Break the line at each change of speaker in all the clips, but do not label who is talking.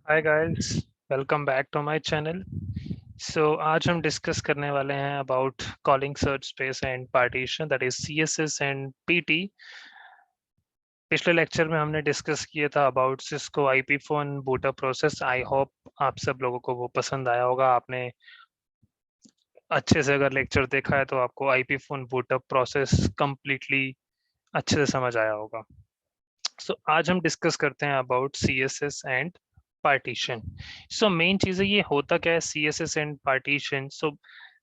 Hi guys, welcome back to my channel. So आज हम discuss करने वाले हैं about calling search space and partition, that is CSS and PT. पिछले lecture में हमने डिस्कस किया था about Cisco IP phone boot up process. I hope आप सब लोगों को वो पसंद आया होगा। आपने अच्छे से अगर लेक्चर देखा है तो आपको IP phone boot up process completely अच्छे से समझ आया होगा। सो आज हम डिस्कस करते हैं about CSS and partition. So main चीज़ है, ये होता क्या है CSS and partition. So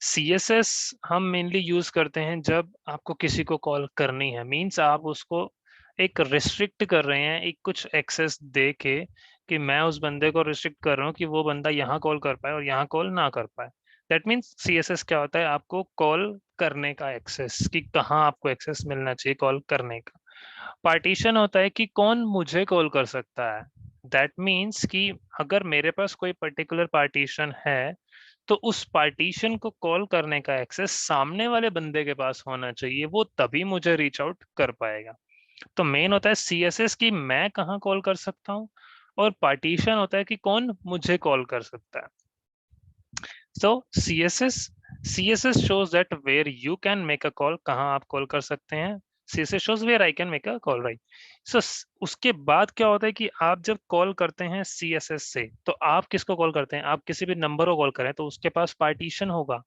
CSS हम मेनली यूज करते हैं जब आपको किसी को कॉल करनी है, मींस आप उसको एक रिस्ट्रिक्ट कर रहे हैं, एक कुछ एक्सेस दे के कि मैं उस बंदे को रिस्ट्रिक्ट कर रहा हूँ कि वो बंदा यहाँ कॉल कर पाए और यहाँ कॉल ना कर पाए। दैट मीन्स सीएसएस क्या होता है, आपको कॉल करने का एक्सेस, कि कहाँ आपको एक्सेस मिलना चाहिए कॉल करने का। पार्टीशन होता है कि कौन मुझे कॉल कर सकता है। दैट मीन्स कि अगर मेरे पास कोई पर्टिकुलर पार्टीशन है तो उस पार्टीशन को कॉल करने का एक्सेस सामने वाले बंदे के पास होना चाहिए, वो तभी मुझे रीच आउट कर पाएगा। तो मेन होता है सीएसएस की मैं कहाँ कॉल कर सकता हूँ, और पार्टीशन होता है कि कौन मुझे कॉल कर सकता है। सो CSS shows that where you can make a call, कहाँ आप कॉल कर सकते हैं। CSS shows where I can make a call, right? सो उसके बाद क्या होता है कि आप जब कॉल करते हैं सीएसएस से, तो आप किसको कॉल करते हैं, आप किसी भी नंबर को कॉल करें तो उसके पास पार्टीशन होगा।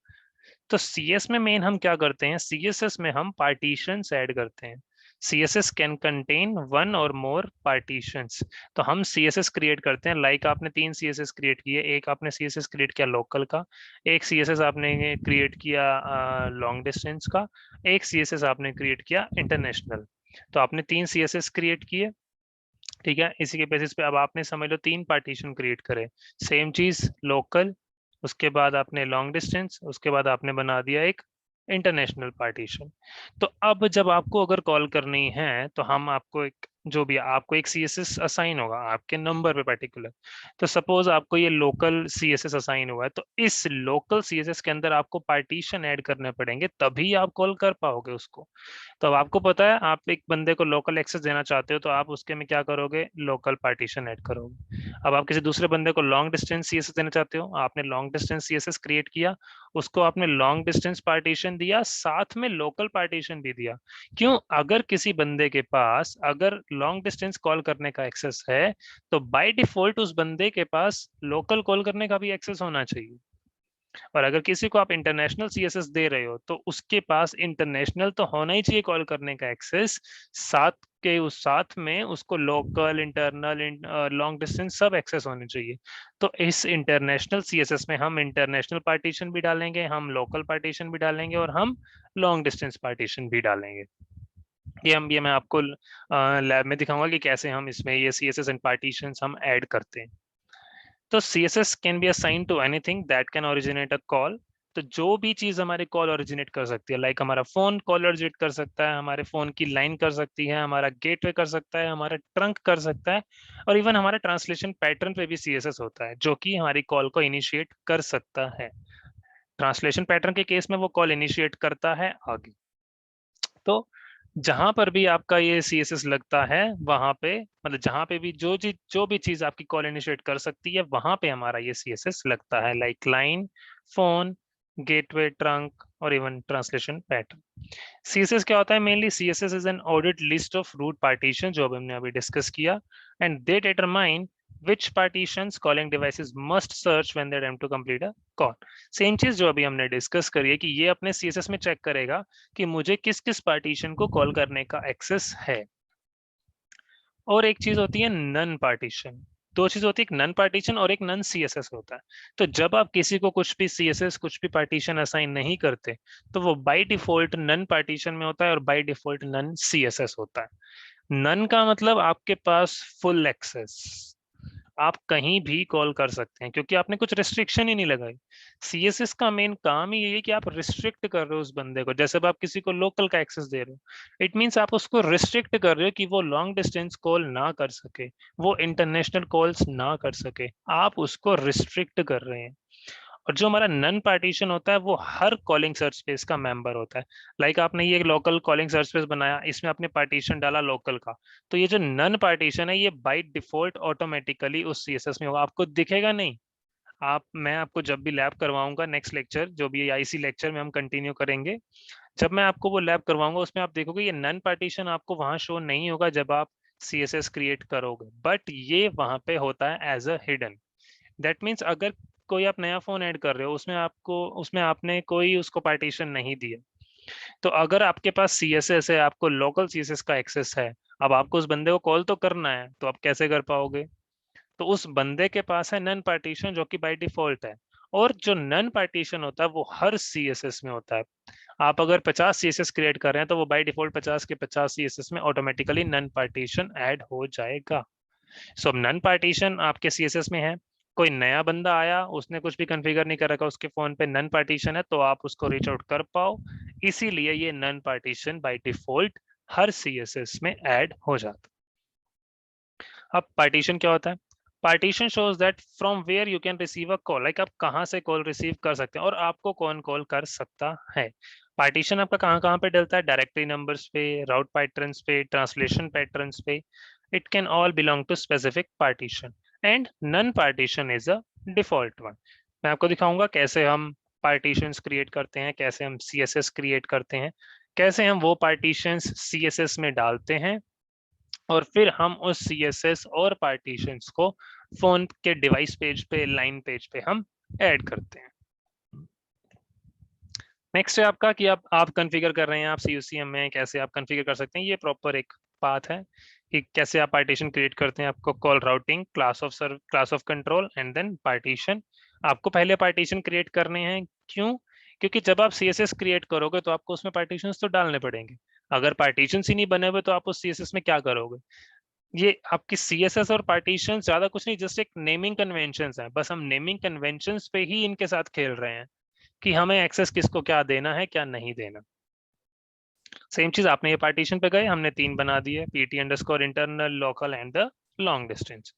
तो सीएस में मेन हम क्या करते हैं, सीएसएस में हम पार्टीशंस ऐड करते हैं। सीएसएस कैन कंटेन वन और मोर पार्टीशंस। तो हम सीएसएस क्रिएट करते हैं, लाइक आपने 3 सीएसएस क्रिएट किए। एक आपने सीएसएस क्रिएट किया लोकल का, एक सीएसएस आपने क्रिएट किया लॉन्ग डिस्टेंस का, एक सीएसएस आपने क्रिएट किया इंटरनेशनल। तो आपने 3 सीएसएस क्रिएट किए, ठीक है। इसी के बेसिस पे अब आपने समझ लो 3 पार्टीशन क्रिएट करे। सेम चीज लोकल, उसके बाद आपने लॉन्ग डिस्टेंस, उसके बाद आपने बना दिया एक इंटरनेशनल पार्टीशन। तो अब जब आपको अगर कॉल करनी है तो हम आपको एक, जो भी आपको एक सीएसएस असाइन होगा आपके नंबर पे पर्टिकुलर। तो सपोज आपको ये लोकल सीएसएस असाइन हुआ है, तो इस लोकल सीएसएस के अंदर आपको पार्टीशन ऐड करने पड़ेंगे, तभी आप कॉल कर पाओगे उसको। तो अब आपको पता है, आप एक बंदे को लोकल एक्सेस देना चाहते हो तो आप उसके में क्या करोगे, लोकल पार्टीशन ऐड करोगे। अब आप किसी दूसरे बंदे को लॉन्ग डिस्टेंस सीएसएस देना चाहते हो, आपने लॉन्ग डिस्टेंस सीएसएस क्रिएट किया, उसको आपने लॉन्ग डिस्टेंस पार्टीशन दिया, साथ में लोकल पार्टीशन भी दिया। क्यों, अगर किसी बंदे के पास अगर लॉन्ग डिस्टेंस कॉल करने का एक्सेस है तो बाय डिफॉल्ट उस बंदे के पास लोकल कॉल करने का भी एक्सेस होना चाहिए। और अगर किसी को आप इंटरनेशनल सीएसएस दे रहे हो तो उसके पास इंटरनेशनल तो होना ही चाहिए कॉल करने का एक्सेस, साथ के उस साथ में उसको लोकल इंटरनल लॉन्ग डिस्टेंस सब एक्सेस होने चाहिए। तो इस इंटरनेशनल सीएसएस में हम इंटरनेशनल पार्टीशन भी डालेंगे, हम लोकल पार्टीशन भी डालेंगे, और हम लॉन्ग डिस्टेंस पार्टीशन भी डालेंगे। ये मैं आपको लैब में दिखाऊंगा कि कैसे हम इसमें ये सीएसएस एंड पार्टीशंस हम ऐड करते हैं। तो CSS can be assign to anything that can originate a call. तो जो भी चीज हमारे कॉल ओरिजिनेट कर सकती है, लाइक हमारा फोन कॉल ओरिजिनेट कर सकता है, हमारे फोन की लाइन कर सकती है, हमारा गेटवे कर सकता है, हमारा ट्रंक कर सकता है, और इवन हमारे ट्रांसलेशन पैटर्न पे भी सीएसएस होता है जो कि हमारी कॉल को इनिशिएट कर सकता है। ट्रांसलेशन पैटर्न के केस में वो कॉल इनिशिएट करता है आगे। तो जहां पर भी आपका ये सीएसएस लगता है वहां पे, मतलब जहां पे भी जो भी चीज आपकी कॉल इनिशिएट कर सकती है वहां पे हमारा ये सीएसएस लगता है, like line, phone, gateway, trunk, और इवन ट्रांसलेशन पैटर्न। सीएसएस क्या होता है, mainly CSS is an ordered list of route partition, जो हमने अभी डिस्कस किया, and they determine which partitions calling devices must search when they attempt to complete a call। Same चीज जो अभी हमने डिस्कस करी है कि ये अपने सीएसएस में चेक करेगा कि मुझे किस किस पार्टीशन को कॉल करने का एक्सेस है। और एक चीज होती है नन पार्टीशन। दो चीज होती है, एक नन पार्टीशन और एक नन सीएसएस होता है। तो जब आप किसी को कुछ भी सीएसएस कुछ भी पार्टीशन असाइन नहीं करते तो वो बाय डिफॉल्ट नन पार्टीशन में होता है और बाय डिफॉल्ट नन सीएसएस होता है। नन का मतलब आपके पास फुल एक्सेस, आप कहीं भी कॉल कर सकते हैं क्योंकि आपने कुछ रिस्ट्रिक्शन ही नहीं लगाई। सीएसएस का मेन काम ही ये है कि आप रिस्ट्रिक्ट कर रहे हो उस बंदे को, जैसे अब आप किसी को लोकल का एक्सेस दे रहे हो, इट मीन्स आप उसको रिस्ट्रिक्ट कर रहे हो कि वो लॉन्ग डिस्टेंस कॉल ना कर सके, वो इंटरनेशनल कॉल्स ना कर सके, आप उसको रिस्ट्रिक्ट कर रहे हैं। और जो हमारा नन पार्टीशन होता है वो हर कॉलिंग सर्च स्पेस का मेंबर होता है। लाइक आपने ये लोकल कॉलिंग सर्च स्पेस बनाया, इसमें आपने पार्टीशन डाला लोकल का, तो ये जो नन पार्टीशन है ये बाय डिफॉल्ट ऑटोमेटिकली उस सीएसएस में होगा, आपको दिखेगा नहीं। मैं आपको जब भी लैब करवाऊंगा नेक्स्ट लेक्चर, जो भी आईसी लेक्चर में हम कंटिन्यू करेंगे, जब मैं आपको वो लैब करवाऊंगा उसमें आप देखोगे ये नन पार्टीशन आपको वहां शो नहीं होगा जब आप सीएसएस क्रिएट करोगे, बट ये वहां पे होता है as a hidden. That means अगर कोई आप नया फोन ऐड कर रहे हो, उसमें आपने कोई उसको पार्टीशन नहीं दिया, तो अगर आपके पास सीएसएस है, आपको लोकल सीएसएस का एक्सेस है, अब आपको उस बंदे को कॉल तो करना है, तो आप कैसे कर पाओगे? तो उस बंदे के पास है नन पार्टीशन जो कि बाय डिफॉल्ट है, और जो नन पार्टीशन होता है वो हर सीएसएस में होता है। आप अगर 50 सीएसएस क्रिएट कर रहे हैं तो वो बाय डिफॉल्ट 50 के 50 सीएसएस में ऑटोमेटिकली नन पार्टीशन ऐड हो जाएगा। सो अब नन पार्टीशन आपके सीएसएस में है, कोई नया बंदा आया, उसने कुछ भी कॉन्फ़िगर नहीं कर रखा, उसके फोन पे नन पार्टीशन है, तो आप उसको रीच आउट कर पाओ, इसीलिए ये नन पार्टीशन बाय डिफॉल्ट हर सीएसएस में ऐड हो जाता है। अब पार्टीशन क्या होता है? Partition shows that from where you can receive a call, like आप कहाँ से कॉल रिसीव कर सकते हैं और आपको कौन कॉल कर सकता है। पार्टीशन आपका कहाँ कहाँ पे डलता है? डायरेक्टरी नंबर्स पे, राउट पैटर्न्स पे, ट्रांसलेशन पैटर्न्स पे। It can all belong to specific partition and none partition is a default one. मैं आपको दिखाऊंगा कैसे हम पार्टीशंस क्रिएट करते हैं, कैसे हम सीएसएस क्रिएट करते हैं, कैसे हम वो पार्टीशंस सीएसएस में डालते हैं, और फिर हम उस सीएसएस और पार्टीशंस को फोन के डिवाइस पेज पे, लाइन पेज पे हम ऐड करते हैं। नेक्स्ट है आपका कि आप कॉन्फ़िगर कर रहे हैं, आप CUCM में कैसे आप कॉन्फ़िगर कर सकते हैं, ये प्रॉपर एक पाथ है कि कैसे आप पार्टीशन क्रिएट करते हैं। आपको call routing, class of control and then partition. आपको पहले पार्टीशन क्रिएट करने हैं, क्यों? क्योंकि जब आप CSS क्रिएट करोगे तो आपको उसमें पार्टीशंस तो डालने पड़ेंगे। अगर पार्टीशन ही नहीं बने हुए तो आप उस CSS में क्या करोगे? ये आपकी CSS और पार्टीशन ज्यादा कुछ नहीं, जस्ट एक नेमिंग कन्वेंशन है, बस हम नेमिंग कन्वेंशन पे ही इनके साथ खेल रहे हैं कि हमें एक्सेस किसको क्या देना है, क्या नहीं देना। सेम चीज, आपने ये पार्टीशन पे गए, हमने 3 बना दिए, PT underscore internal, local and the long distance.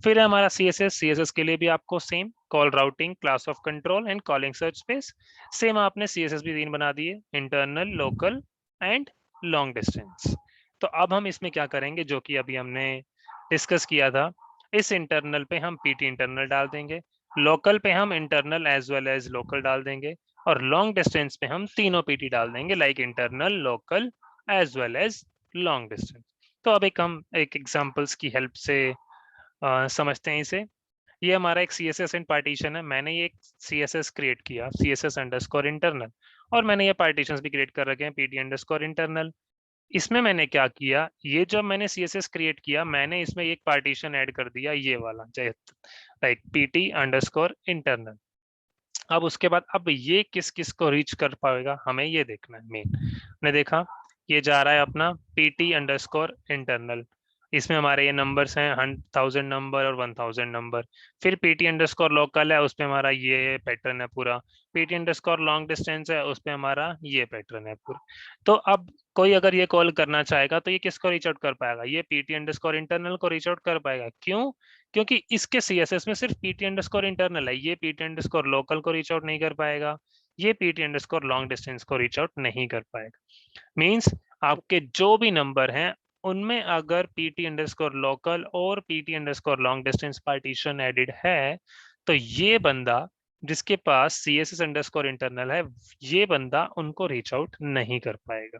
फिर है हमारा CSS के लिए भी आपको same call routing, class of control and calling search space, same आपने CSS भी 3 बना दिए, internal, local and long distance. तो अब हम इसमें क्या करेंगे, जो कि अभी हमने डिस्कस किया था, इस इंटरनल पे हम PT इंटरनल डाल देंगे, लोकल पे हम internal as well as local डाल देंगे, और लॉन्ग डिस्टेंस पे हम तीनों PT डाल देंगे, like internal, local as well as long distance. तो अब हम एक एग्जांपल्स की हेल्प से समझते हैं इसे। ये हमारा एक CSS एंड पार्टीशन है, मैंने ये एक CSS क्रिएट किया, CSS अंडरस्कोर इंटरनल, और मैंने ये पार्टीशंस भी क्रिएट कर रखे हैं, PT अंडरस्कोर इंटरनल। इसमें मैंने क्या किया, ये जब मैंने CSS क्रिएट किया, मैंने इसमें एक पार्टीशन ऐड कर दिया, ये वाला, लाइक PT अंडरस्कोर इंटरनल। अब उसके बाद अब ये किस किस को रीच कर पाएगा, हमें ये देखना है। मेन ने देखा, ये जा रहा है अपना PT अंडरस्कोर इंटरनल, इसमें हमारे ये नंबर्स हैं 1000 नंबर और 1000 नंबर। फिर PT अंडरस्कोर लोकल है, उस पर हमारा ये पैटर्न है पूरा। PT अंडरस्कोर लॉन्ग डिस्टेंस है, उस पर हमारा ये पैटर्न है पूरा। तो अब कोई अगर ये कॉल करना चाहेगा तो ये किसको रीच आउट कर पाएगा? ये PT अंडरस्कोर इंटरनल को रीच आउट कर पाएगा। क्यों? क्योंकि इसके CSS में सिर्फ PT अंडरस्कोर इंटरनल है, ये PT अंडरस्कोर लोकल को रीच आउट नहीं कर पाएगा, ये PT अंडरस्कोर लॉन्ग डिस्टेंस को रीच आउट नहीं कर पाएगा। मीन्स आपके जो भी नंबर हैं उनमें अगर PT अंडरस्कोर लोकल और PT underscore long distance partition added है, तो ये बंदा जिसके पास CSS अंडरस्कोर इंटरनल है, ये बंदा उनको रीच आउट नहीं कर पाएगा।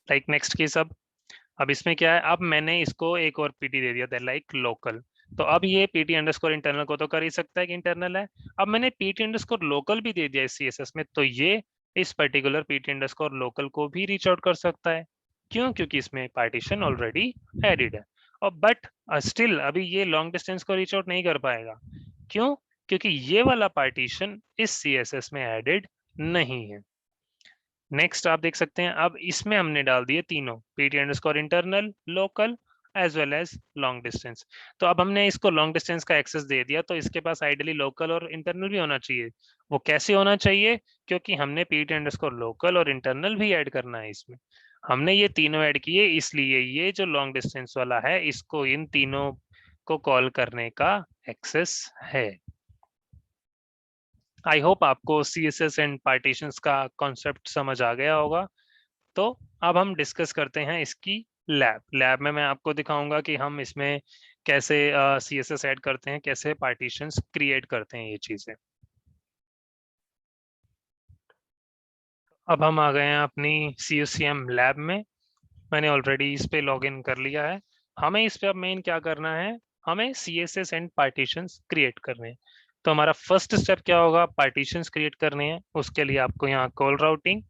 लाइक नेक्स्ट केस, अब इसमें क्या है, अब मैंने इसको एक और PT दे दिया था, लाइक लोकल। तो अब ये PT अंडरस्कोर इंटरनल को तो कर ही सकता है कि इंटरनल है, अब मैंने PT अंडरस्कोर लोकल भी दे दिया इस CSS में, तो ये इस पर्टिकुलर PT अंडरस्कोर लोकल को भी रीच आउट कर सकता है। क्यों? क्योंकि इसमें पार्टीशन ऑलरेडी एडिड है। और बट स्टिल अभी ये लॉन्ग डिस्टेंस को रीच आउट नहीं कर पाएगा। क्यों? क्योंकि ये वाला पार्टीशन इस CSS में एडिड नहीं है। नेक्स्ट आप देख सकते हैं, अब इसमें हमने डाल दिए तीनों, PT underscore internal, local as well as long distance. तो अब हमने इसको लॉन्ग डिस्टेंस का एक्सेस दे दिया, तो इसके पास आइडियली लोकल और इंटरनल भी होना चाहिए। वो कैसे होना चाहिए? क्योंकि हमने PT अंडरस्कोर लोकल और इंटरनल भी ऐड करना है इसमें, हमने ये तीनों ऐड किए, इसलिए ये जो लॉन्ग डिस्टेंस वाला है, इसको इन तीनों को कॉल करने का एक्सेस है। आई होप आपको CSS एंड पार्टीशंस का कॉन्सेप्ट समझ आ गया होगा। तो अब हम डिस्कस करते हैं इसकी लैब में मैं आपको दिखाऊंगा कि हम इसमें कैसे CSS ऐड करते हैं, कैसे पार्टीशंस क्रिएट करते हैं ये चीजें। अब हम आ गए हैं अपनी CSCM लैब में। मैंने ऑलरेडी इस पे लॉगिन कर लिया है। हमें इस पे अब मेन क्या करना है, हमें CSS एंड पार्टीशंस क्रिएट करने हैं। तो हमारा फर्स्ट स्टेप क्या होगा, पार्टीशंस क्रिएट करने हैं। उसके लिए आपको यहाँ कॉल राउटिंग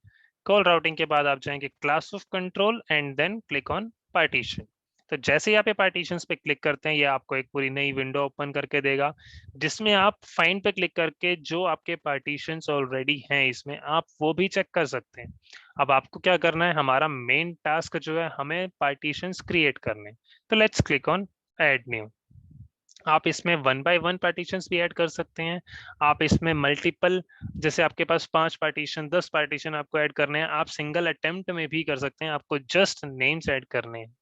के बाद आप जाएंगे class of control and then click on partition. तो जैसे ही आप ये पार्टीशंस पे क्लिक करते हैं, ये आपको एक पूरी नई विंडो ओपन करके देगा, जिसमें आप फाइंड पे क्लिक करके जो आपके पार्टीशंस ऑलरेडी हैं इसमें आप वो भी चेक कर सकते हैं। अब आपको क्या करना है, हमारा मेन टास्क जो है हमें पार्टीशंस क्रिएट करने। तो let's click on add new. आप इसमें 1 बाय 1 पार्टीशंस भी ऐड कर सकते हैं। आप इसमें मल्टीपल, जैसे आपके पास 5 पार्टीशन 10 पार्टीशन आपको ऐड करने हैं, आप सिंगल अटेम्प्ट में भी कर सकते हैं। आपको जस्ट नेम्स ऐड करने हैं।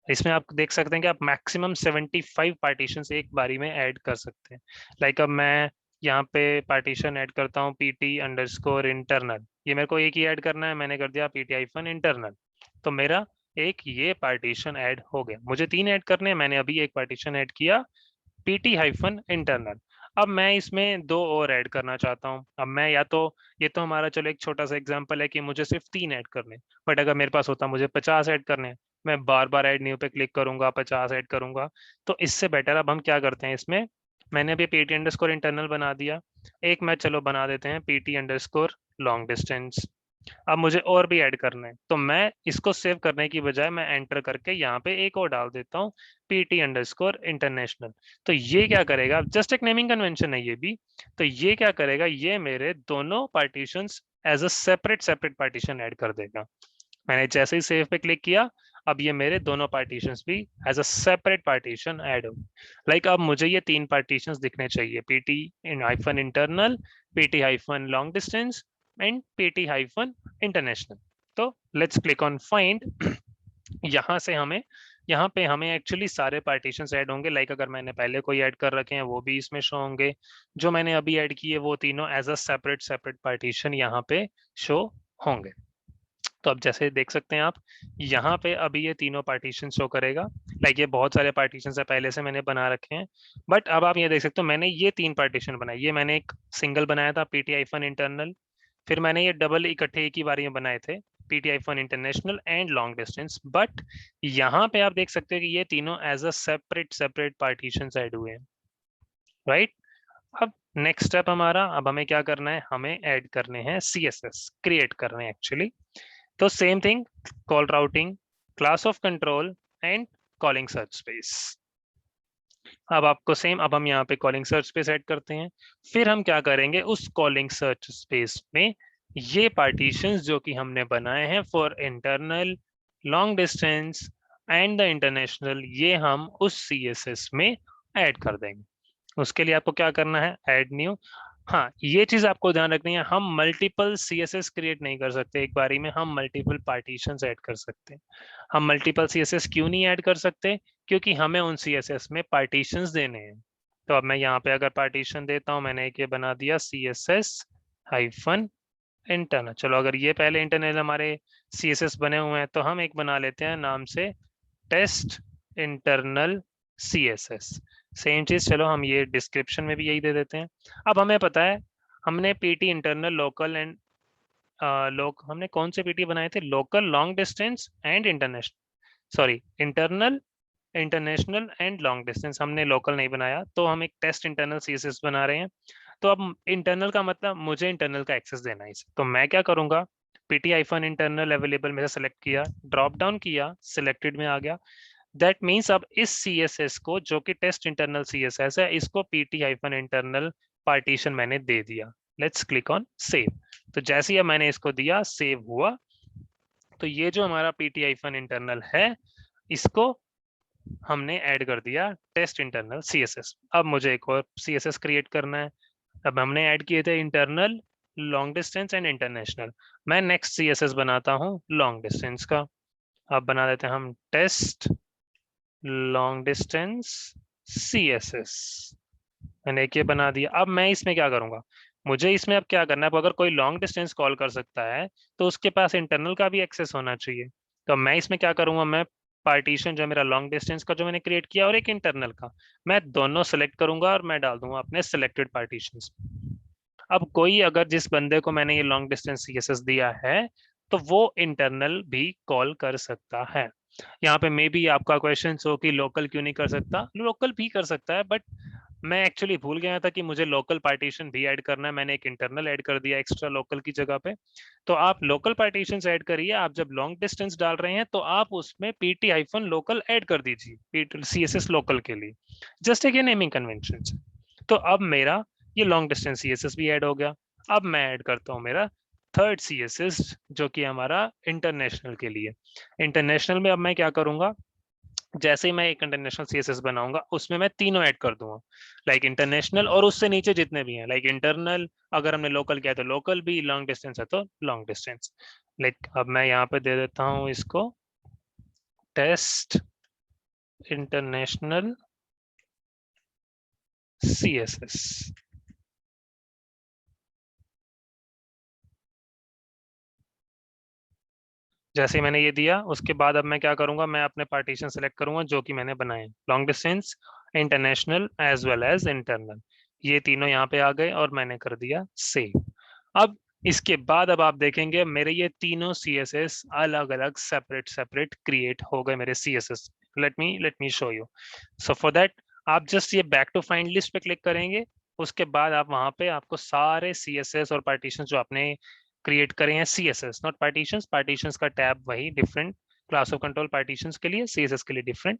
इसमें आप देख सकते हैं कि आप मैक्सिमम 75 पार्टीशंस एक बारी में ऐड कर सकते हैं। लाइक अब मैं यहाँ पे पार्टीशन ऐड करता हूँ PT_internal। ये मेरे को एक ही ऐड करना है, मैंने कर दिया PT-internal। तो मेरा एक ये पार्टीशन ऐड हो गया। मुझे 3 ऐड करने हैं, मैंने अभी एक पार्टीशन ऐड किया PT-internal। अब मैं इसमें 2 और ऐड करना चाहता हूँ। अब मैं या तो, ये तो हमारा चलो एक छोटा सा एग्जांपल है कि मुझे सिर्फ 3 ऐड करने, बट अगर मेरे पास होता मुझे 50 ऐड करने, मैं बार बार ऐड न्यू पे क्लिक करूंगा, 50 ऐड करूंगा। तो इससे बेटर अब हम क्या करते हैं इसमें, मैंने अभी PT_internal बना दिया। एक मैं चलो बना देते हैं PT_long distance। अब मुझे और भी ऐड करना है, तो मैं इसको सेव करने की बजाय मैं एंटर करके यहाँ पे एक और डाल देता हूँ PT_international। तो ये क्या करेगा, जस्ट एक नेमिंग कन्वेंशन है ये भी। तो ये क्या करेगा, ये मेरे दोनों partitions as a separate partition add कर देगा। मैंने जैसे ही सेव पे क्लिक किया, अब ये मेरे दोनों पार्टीशंस भी as a separate partition add हो। लाइक अब मुझे ये 3 पार्टीशंस दिखने चाहिए, PT-internal, PT-long distance and PT-international। तो लेट्स क्लिक ऑन फाइंड। यहाँ से हमें, यहाँ पे हमें एक्चुअली सारे पार्टीशंस ऐड होंगे। लाइक अगर मैंने पहले कोई ऐड कर रखे हैं वो भी इसमें शो होंगे, जो मैंने अभी ऐड किए वो तीनों एज अ सेपरेट पार्टीशन यहाँ पे शो होंगे। तो अब जैसे देख सकते हैं आप, यहाँ पे अभी ये तीनों पार्टीशन शो करेगा। लाइक ये बहुत सारे पार्टीशन है पहले से मैंने बना रखे हैं, बट अब आप ये देख सकते हो मैंने ये 3 पार्टीशन बनाए। ये मैंने एक सिंगल बनाया था PT-internal, फिर मैंने ये डबल इकट्ठे एक ही बारी में बनाए थे PT-international and long distance. But यहाँ पे आप देख सकते हो कि ये तीनों as a separate partition add हुए हैं, राइट। अब नेक्स्ट स्टेप हमारा, अब हमें क्या करना है, हमें ऐड करने हैं CSS, क्रिएट करने हैं एक्चुअली। तो same thing, call routing, class of control and calling search space. अब आपको सेम, अब हम यहाँ पे कॉलिंग सर्च स्पेस ऐड करते हैं। फिर हम क्या करेंगे, उस कॉलिंग सर्च स्पेस में ये पार्टीशंस जो कि हमने बनाए हैं for internal, long distance and the international, ये हम उस CSS में ऐड कर देंगे। उसके लिए आपको क्या करना है, ऐड न्यू। हाँ, ये चीज आपको ध्यान रखनी है, हम मल्टीपल CSS क्रिएट नहीं कर सकते एक बारी में, हम मल्टीपल पार्टीशंस ऐड कर सकते हैं। हम मल्टीपल CSS क्यों नहीं ऐड कर सकते, क्योंकि हमें उन CSS में पार्टीशंस देने हैं। तो अब मैं यहाँ पे अगर पार्टीशन देता हूँ, मैंने एक ये बना दिया CSS-internal। चलो अगर ये पहले इंटरनल हमारे CSS बने हुए हैं, तो हम एक बना लेते हैं नाम से टेस्ट इंटरनल CSS। सेम चीज, चलो हम ये डिस्क्रिप्शन में भी यही दे देते हैं। अब हमें पता है हमने PT-internal, लोकल एंड हमने कौन से PT बनाए थे, local, long distance and international, sorry internal, international and long distance. हमने लोकल नहीं बनाया, तो हम एक टेस्ट इंटरनल CSS बना रहे हैं। तो अब इंटरनल का मतलब मुझे इंटरनल का एक्सेस देना है इसे। तो मैं क्या करूंगा, PT-internal अवेलेबल में से सेलेक्ट किया, ड्रॉप डाउन किया, सिलेक्टेड में आ गया। दैट मीन्स अब इस CSS को, जो कि टेस्ट इंटरनल CSS है, इसको PT-internal पार्टीशन मैंने दे दिया। Let's click on save. तो जैसे ही मैंने इसको दिया, सेव हुआ। तो ये जो हमारा PT-internal है, इसको हमने ऐड कर दिया टेस्ट इंटरनल CSS। अब मुझे एक और CSS क्रिएट करना है। अब हमने ऐड किए थे internal, long distance and international. मैं नेक्स्ट CSS बनाता हूँ लॉन्ग डिस्टेंस का। अब बना देते हैं हम टेस्ट लॉन्ग डिस्टेंस CSS। मैंने एक ये बना दिया। अब मैं इसमें क्या करूंगा, मुझे इसमें अब क्या करना है, अब अगर कोई लॉन्ग डिस्टेंस कॉल कर सकता है तो उसके पास इंटरनल का भी एक्सेस होना चाहिए। तो मैं इसमें क्या करूंगा, मैं पार्टीशन जो मेरा लॉन्ग डिस्टेंस का जो मैंने क्रिएट किया और एक इंटरनल का, मैं दोनों सेलेक्ट करूंगा और मैं डाल दूंगा अपने सिलेक्टेड पार्टीशंस। अब कोई अगर जिस बंदे को मैंने ये लॉन्ग डिस्टेंस सीएसएस दिया है तो वो इंटरनल भी कॉल कर सकता है। यहाँ पे मे बी आपका क्वेश्चन हो कि लोकल क्यों नहीं कर सकता, लोकल भी कर सकता है, बट मैं एक्चुअली भूल गया था कि मुझे लोकल पार्टीशन भी ऐड करना है, मैंने एक इंटरनल ऐड कर दिया एक्स्ट्रा लोकल की जगह पे। तो आप लोकल पार्टीशन ऐड करिए, आप जब लॉन्ग डिस्टेंस डाल रहे हैं तो आप उसमें पीटी हाइफन लोकल ऐड कर दीजिए सीएसएस लोकल के लिए, जस्ट एक ये नेमिंग कन्वेंशन। तो अब मेरा ये लॉन्ग डिस्टेंस सीएसएस भी ऐड हो गया। अब मैं ऐड करता हूँ मेरा थर्ड सीएसएस जो कि हमारा इंटरनेशनल के लिए। इंटरनेशनल में अब मैं क्या करूंगा, जैसे ही मैं एक इंटरनेशनल सीएसएस बनाऊंगा उसमें मैं तीनों ऐड कर दूंगा, लाइक इंटरनेशनल और उससे नीचे जितने भी हैं, लाइक इंटरनल अगर हमने लोकल किया तो लोकल भी, लॉन्ग डिस्टेंस है तो लॉन्ग डिस्टेंस। लाइक अब मैं यहाँ पे दे देता हूँ इसको टेस्ट इंटरनेशनल सीएसएस। जैसे ही मैंने ये दिया उसके बाद अब मैं क्या करूंगा, मैं अपने पार्टीशन सेलेक्ट करूंगा जो कि मैंने बनाए, long distance, international as well as internal, ये तीनों यहाँ पे आ गए और मैंने कर दिया सेव। अब इसके बाद अब आप देखेंगे मेरे ये तीनों सी एस एस अलग अलग सेपरेट सेपरेट क्रिएट हो गए मेरे C S S. Let me show you. So for that आप जस्ट ये बैक टू फाइंड लिस्ट पे क्लिक करेंगे, उसके बाद आप वहां पे आपको सारे सी एस एस और पार्टीशन जो आपने क्रिएट करे हैं, C S S not partitions, partitions का टैब वही different, class of control partitions के लिए, सी एस एस के लिए डिफरेंट।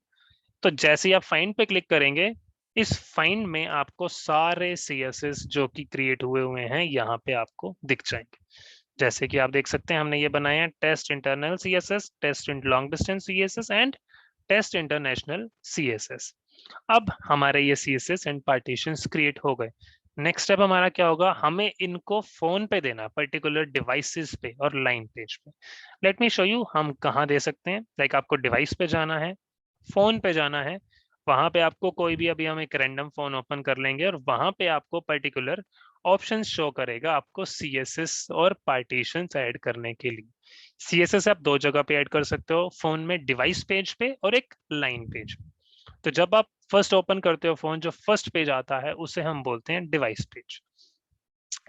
तो जैसे ही आप फाइंड पे क्लिक करेंगे, इस फाइंड में आपको सारे सी एस एस जो कि क्रिएट हुए हुए हैं यहाँ पे आपको दिख जाएंगे। जैसे कि आप देख सकते हैं हमने ये बनाया है test internal C S S, test long distance C S S and test international C S S. अब हमारे ये C S S and partitions create हो गए। नेक्स्ट स्टेप हमारा क्या होगा, हमें इनको फोन पे देना, पर्टिकुलर डिवाइसेस पे और लाइन पेज पे। लेट मी शो यू हम कहाँ दे सकते हैं। लाइक आपको डिवाइस पे जाना है, फोन पे जाना है, वहां पे आपको कोई भी, अभी हम एक रैंडम फोन ओपन कर लेंगे और वहां पे आपको पर्टिकुलर ऑप्शन शो करेगा आपको सीएसएस और पार्टीशन ऐड करने के लिए। सीएसएस आप दो जगह पे ऐड कर सकते हो, फोन में डिवाइस पेज पे और एक लाइन पेज। तो जब आप फर्स्ट ओपन करते हो फोन, जो फर्स्ट पेज आता है उसे हम बोलते हैं डिवाइस पेज।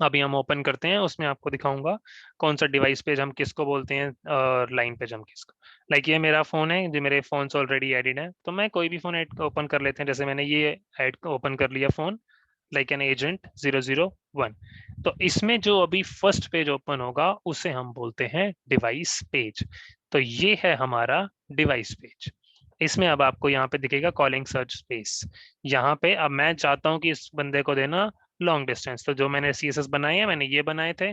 अभी हम ओपन करते हैं, उसमें आपको दिखाऊंगा कौन सा डिवाइस पेज हम किसको बोलते हैं और लाइन पेज हम किसको। लाइक ये मेरा फोन है, जो मेरे फोन से ऑलरेडी एडिड है, तो मैं कोई भी फोन ओपन कर लेते हैं। जैसे मैंने ये ऐड ओपन कर लिया फोन, लाइक एन एजेंट 001। तो इसमें जो अभी फर्स्ट पेज ओपन होगा उसे हम बोलते हैं डिवाइस पेज। तो ये है हमारा डिवाइस पेज। इसमें अब आपको यहाँ पे दिखेगा कॉलिंग सर्च स्पेस। यहाँ पे अब मैं चाहता हूँ कि इस बंदे को देना लॉन्ग डिस्टेंस, तो जो मैंने सीएसएस बनाए हैं, मैंने ये बनाए थे,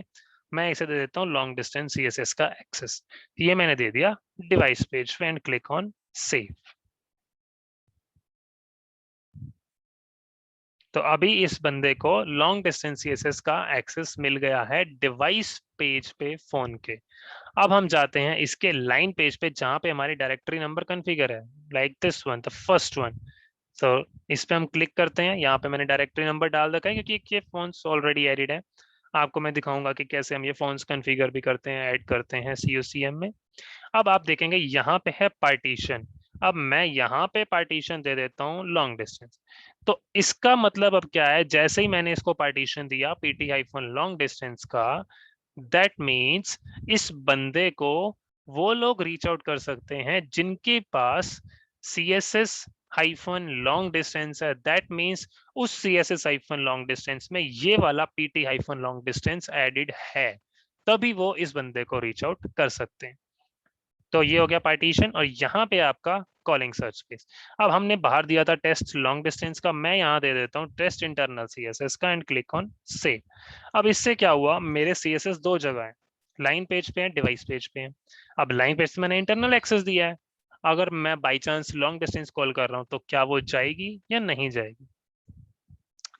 मैं इसे दे देता हूँ लॉन्ग डिस्टेंस सीएसएस का एक्सेस। ये मैंने दे दिया डिवाइस पेज पे एंड क्लिक ऑन सेव। तो अभी इस बंदे को लॉन्ग डिस्टेंस सीएसएस का एक्सेस मिल गया है डिवाइस पेज पे फोन के। अब हम जाते हैं इसके लाइन पेज पे जहां पे हमारी डायरेक्टरी नंबर कॉन्फ़िगर है, like this one, the first one. तो इस पे हम क्लिक करते हैं, यहाँ पे मैंने डायरेक्टरी नंबर डाल रखा है क्योंकि ये फोन्स ऑलरेडी एडिड है। आपको मैं दिखाऊंगा कि कैसे हम ये फोन्स कॉन्फ़िगर भी करते हैं, ऐड करते हैं CUCM में। अब आप देखेंगे यहाँ पे है पार्टीशन। अब मैं यहाँ पे पार्टीशन दे देता हूँ लॉन्ग डिस्टेंस। तो इसका मतलब अब क्या है, जैसे ही मैंने इसको पार्टीशन दिया PT हाइफन लॉन्ग डिस्टेंस का, दैट मीन्स इस बंदे को वो लोग रीच आउट कर सकते हैं जिनके पास CSS हाइफन लॉन्ग डिस्टेंस है। दैट मीन्स उस CSS हाइफन लॉन्ग डिस्टेंस में ये वाला PT hyphen long distance added है, तभी वो इस बंदे को रीच आउट कर सकते हैं। तो ये हो गया पार्टीशन और यहाँ पे आपका कॉलिंग सर्च स्पेस। अब हमने बाहर दिया था टेस्ट लॉन्ग डिस्टेंस का, मैं यहाँ दे देता हूँ टेस्ट इंटरनल CSS का एंड क्लिक ऑन सेव। अब इससे क्या हुआ, मेरे CSS दो जगह है, लाइन पेज पे है, डिवाइस पेज पे है। अब लाइन पेज पे मैंने इंटरनल एक्सेस दिया है, अगर मैं by chance long distance call कर रहा हूँ तो क्या वो जाएगी या नहीं जाएगी?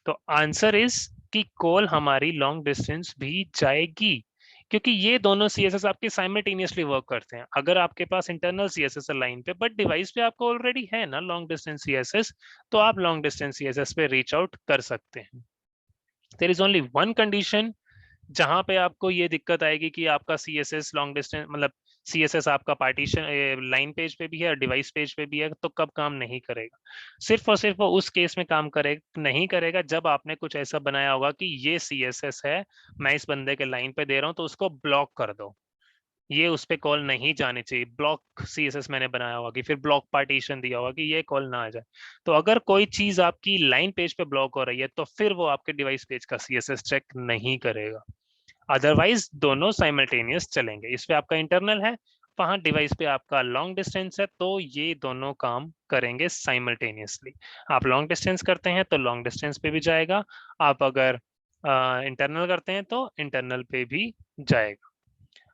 तो आंसर इज कि कॉल हमारी लॉन्ग डिस्टेंस भी जाएगी, क्योंकि ये दोनों CSS आपके साइमल्टेनियसली वर्क करते हैं। अगर आपके पास इंटरनल CSS है लाइन पे बट डिवाइस पे आपको ऑलरेडी है ना लॉन्ग डिस्टेंस CSS, तो आप लॉन्ग डिस्टेंस CSS पे रीच आउट कर सकते हैं। There is only one condition जहां पे आपको ये दिक्कत आएगी कि आपका CSS लॉन्ग डिस्टेंस मतलब CSS आपका पार्टीशन लाइन पेज पे भी है और डिवाइस पेज पे भी है, तो कब काम नहीं करेगा? सिर्फ और सिर्फ वो उस केस में काम करे नहीं करेगा जब आपने कुछ ऐसा बनाया होगा कि ये CSS है, मैं इस बंदे के लाइन पे दे रहा हूँ तो उसको ब्लॉक कर दो, ये उस पे कॉल नहीं जानी चाहिए। ब्लॉक CSS मैंने बनाया होगा कि फिर ब्लॉक पार्टीशन दिया होगा कि ये कॉल ना आ जाए। तो अगर कोई चीज आपकी लाइन पेज पे ब्लॉक हो रही है तो फिर वो आपके डिवाइस पेज का CSS चेक नहीं करेगा। अदरवाइज दोनों साइमल्टेनियस चलेंगे। इस पे आपका इंटरनल है, वहां डिवाइस पे आपका लॉन्ग डिस्टेंस है, तो ये दोनों काम करेंगे साइमल्टेनियसली। आप लॉन्ग डिस्टेंस करते हैं तो लॉन्ग डिस्टेंस पे भी जाएगा, आप अगर इंटरनल करते हैं तो इंटरनल पे भी जाएगा।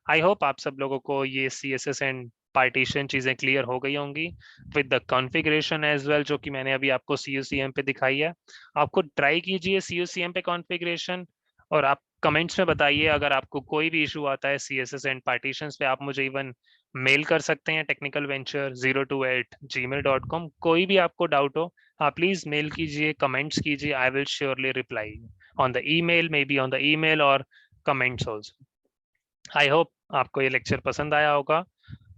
आई होप आप सब लोगों को ये CSS एंड पार्टीशन चीजें क्लियर हो गई होंगी with the configuration as well, जो कि मैंने अभी आपको CUCM पे दिखाई है। आपको ट्राई कीजिए CUCM पे कॉन्फ़िगरेशन, और आप कमेंट्स में बताइए अगर आपको कोई भी इशू आता है CSS एंड पार्टीशंस पे। आप मुझे इवन मेल कर सकते हैं technicalventure02@gmail.com। कोई भी आपको डाउट हो आप प्लीज मेल कीजिए, कमेंट्स कीजिए, I will surely reply on the email, may be on the email और कमेंट्स ऑल्सो। आई होप आपको ये लेक्चर पसंद आया होगा।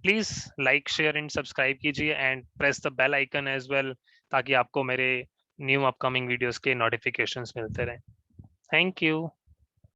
Please like share and subscribe कीजिए and press the bell icon as well, ताकि आपको मेरे न्यू अपकमिंग वीडियोस के नोटिफिकेशंस मिलते रहें। Thank you.